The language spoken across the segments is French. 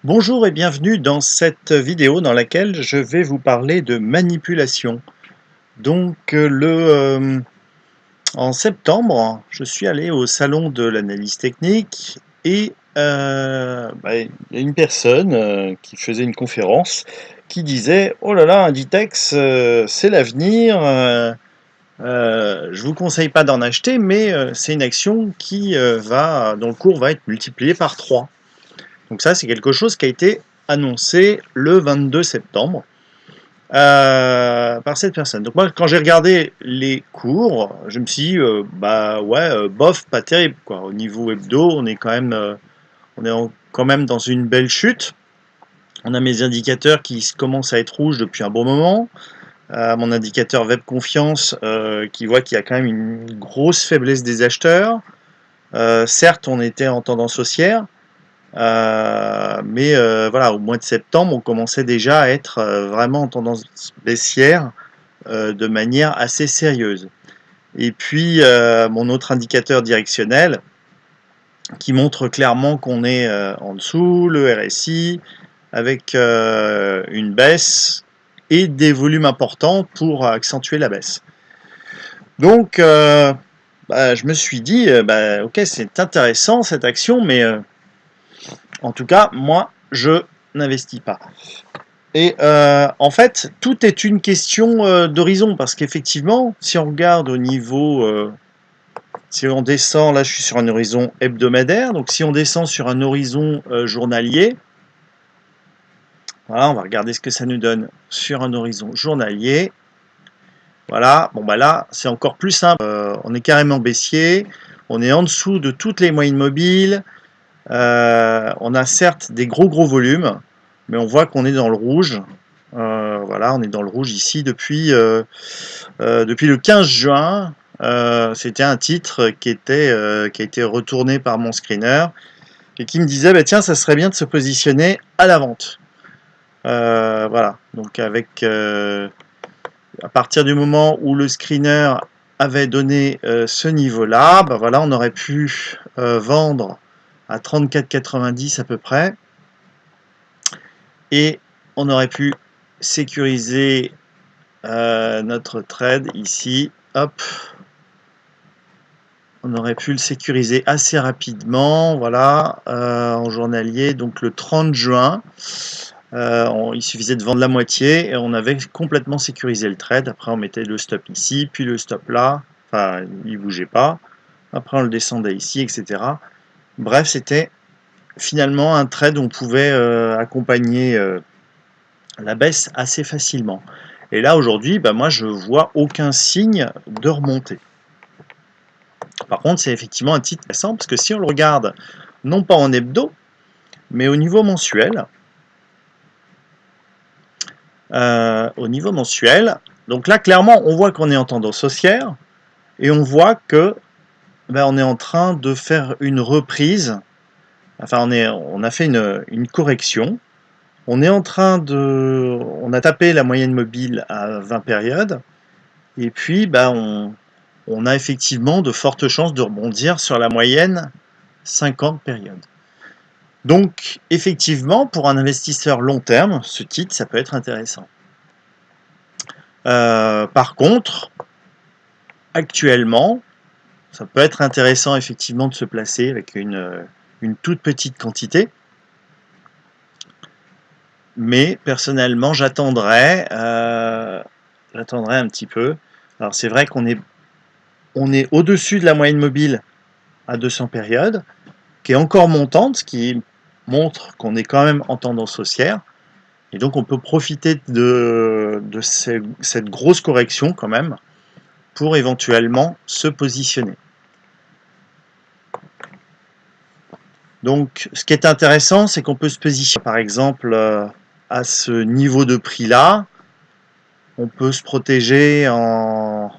Bonjour et bienvenue dans cette vidéo dans laquelle je vais vous parler de manipulation. En septembre, je suis allé au salon de l'analyse technique et il y a une personne qui faisait une conférence qui disait: «Oh là là, Inditex, c'est l'avenir, je vous conseille pas d'en acheter, mais c'est une action dont le cours va être multiplié par 3.» Donc ça, c'est quelque chose qui a été annoncé le 22 septembre par cette personne. Donc moi, quand j'ai regardé les cours, je me suis dit, bah ouais, bof, pas terrible, quoi. Au niveau hebdo, quand même dans une belle chute. On a mes indicateurs qui commencent à être rouges depuis un bon moment. Mon indicateur Web Confiance qui voit qu'il y a quand même une grosse faiblesse des acheteurs. Certes, on était en tendance haussière, voilà, au mois de septembre, on commençait déjà à être vraiment en tendance baissière de manière assez sérieuse. Et puis, mon autre indicateur directionnel qui montre clairement qu'on est en dessous, le RSI, avec une baisse et des volumes importants pour accentuer la baisse. Donc, je me suis dit, ok, c'est intéressant cette action, mais en tout cas, moi, je n'investis pas. Et en fait, tout est une question d'horizon, parce qu'effectivement, si on regarde au niveau, si on descend, là je suis sur un horizon hebdomadaire, donc si on descend sur un horizon journalier, voilà, on va regarder ce que ça nous donne sur un horizon journalier. Voilà, bon bah là, c'est encore plus simple, on est carrément baissier, on est en dessous de toutes les moyennes mobiles, on a certes des gros volumes, mais on voit qu'on est dans le rouge. Voilà, on est dans le rouge ici depuis le 15 juin. C'était un titre qui a été retourné par mon screener et qui me disait bah, tiens, ça serait bien de se positionner à la vente. Voilà, donc à partir du moment où le screener avait donné ce niveau-là, bah voilà, on aurait pu vendre à 34,90 à peu près, et on aurait pu sécuriser notre trade ici, hop, on aurait pu le sécuriser assez rapidement, voilà, en journalier, donc le 30 juin, il suffisait de vendre la moitié et on avait complètement sécurisé le trade. Après on mettait le stop ici, puis le stop là, enfin il bougeait pas, après on le descendait ici, etc. Bref, c'était finalement un trade où on pouvait accompagner la baisse assez facilement. Et là aujourd'hui, bah, moi je vois aucun signe de remontée. Par contre, c'est effectivement un titre intéressant parce que si on le regarde non pas en hebdo, mais au niveau mensuel, donc là clairement on voit qu'on est en tendance haussière et on voit que on est en train de faire une reprise. Enfin, on a fait une correction. On a tapé la moyenne mobile à 20 périodes, et puis on a effectivement de fortes chances de rebondir sur la moyenne 50 périodes. Donc, effectivement, pour un investisseur long terme, ce titre, ça peut être intéressant. Par contre, actuellement, ça peut être intéressant effectivement de se placer avec une toute petite quantité. Mais personnellement, j'attendrai un petit peu. Alors c'est vrai on est au-dessus de la moyenne mobile à 200 périodes, qui est encore montante, ce qui montre qu'on est quand même en tendance haussière. Et donc on peut profiter de cette grosse correction quand même pour éventuellement se positionner. Donc ce qui est intéressant, c'est qu'on peut se positionner par exemple à ce niveau de prix là. On peut se protéger en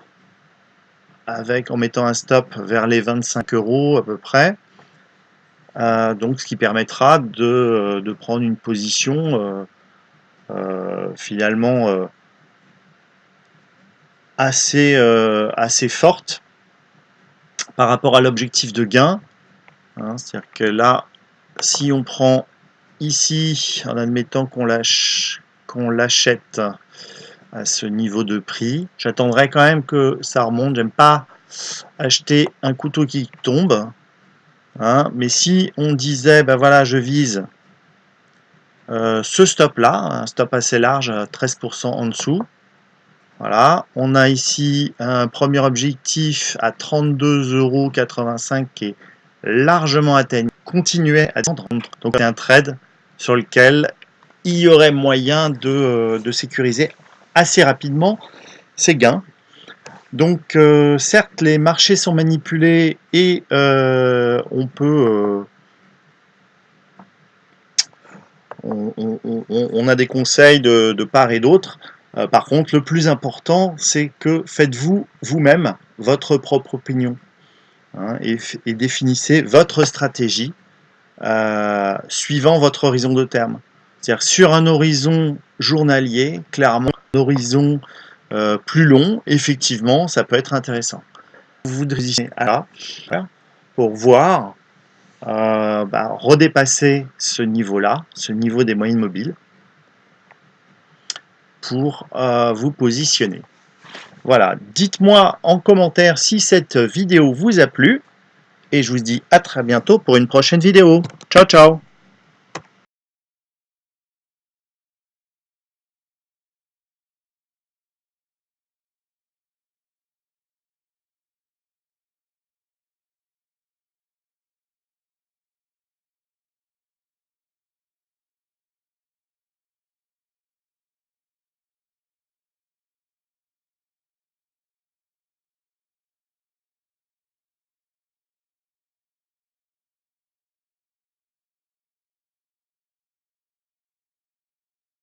mettant un stop vers les 25 € à peu près. Donc ce qui permettra de prendre une position finalement assez forte par rapport à l'objectif de gain. Hein, c'est-à-dire que là, si on prend ici, en admettant qu'on l'achète à ce niveau de prix, j'attendrai quand même que ça remonte. J'aime pas acheter un couteau qui tombe, hein, mais si on disait, ben voilà, je vise ce stop-là, un stop assez large, 13% en dessous. Voilà, on a ici un premier objectif à 32,85 € qui est largement atteignable. Continuer à descendre, donc c'est un trade sur lequel il y aurait moyen de sécuriser assez rapidement ses gains. Donc certes, les marchés sont manipulés et on peut on a des conseils de part et d'autre. Par contre, le plus important, c'est que faites-vous vous-même votre propre opinion, hein, et définissez votre stratégie suivant votre horizon de terme. C'est-à-dire sur un horizon journalier, clairement, un horizon plus long, effectivement, ça peut être intéressant. Vous voudriez là pour voir redépasser ce niveau-là, ce niveau des moyennes mobiles, pour vous positionner. Voilà, dites-moi en commentaire si cette vidéo vous a plu, et je vous dis à très bientôt pour une prochaine vidéo. Ciao, ciao!